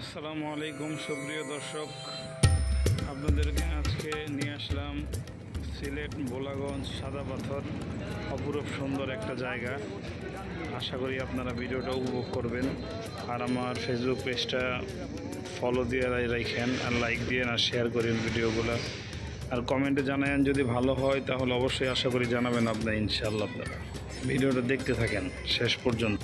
আসসালামু আলাইকুম সুপ্রিয় দর্শক, আপনাদেরকে আজকে নিয়ে আসলাম সিলেট বোলাগঞ্জ সাদা পাথর। অপরূপ সুন্দর একটা জায়গা। আশা করি আপনারা ভিডিওটা উপভোগ করবেন। আর আমার ফেসবুক পেজটা ফলো দিয়ে রাখেন, আর লাইক দিয়ে আর শেয়ার করেন ভিডিওগুলো, আর কমেন্টে জানাবেন যদি ভালো হয়, তাহলে অবশ্যই আশা করি জানাবেন আপনারা। ইনশাআল্লাহ আপনারা ভিডিওটা দেখতে থাকেন শেষ পর্যন্ত।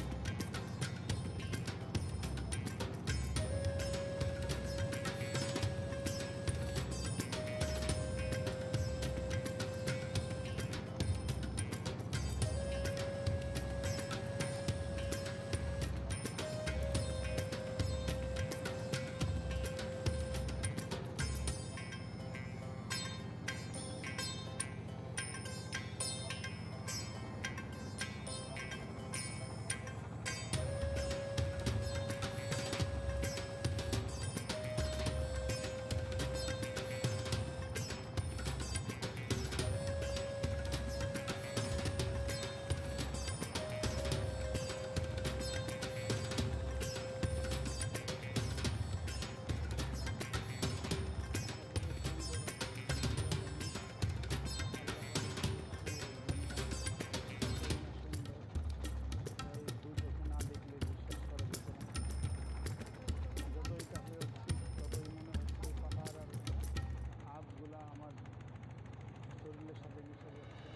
শরীরের সাথে মিশে যাচ্ছে।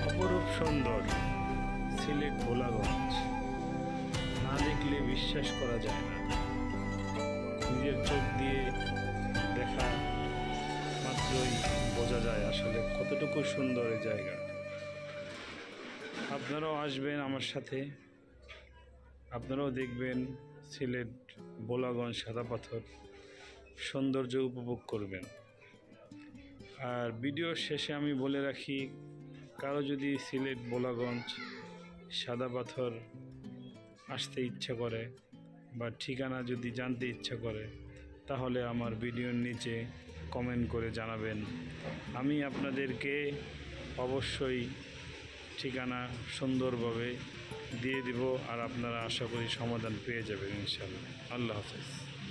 অপরূপ সুন্দর সিলেট বোলাগঞ্জ, না দেখলে বিশ্বাস করা যায় না। নিজের চোখ দিয়ে দেখা মাত্রই বোঝা যায় আসলে কতটুকু সুন্দর এই জায়গা। আপনারাও আসবেন আমার সাথে, আপনারাও দেখবেন সিলেট বোলাগঞ্জ সাদা পাথর সৌন্দর্য উপভোগ করবেন। আর ভিডিওর শেষে আমি বলে রাখি, কারো যদি সিলেট বোলাগঞ্জ সাদা পাথর আসতে ইচ্ছা করে বা ঠিকানা যদি জানতে ইচ্ছা করে, তাহলে আমার ভিডিওর নিচে কমেন্ট করে জানাবেন। আমি আপনাদেরকে অবশ্যই ঠিকানা সুন্দরভাবে দিয়ে দিব, আর আপনারা আশা করি সমাধান পেয়ে যাবেন ইনশাআল্লাহ। আল্লাহ হাফেজ।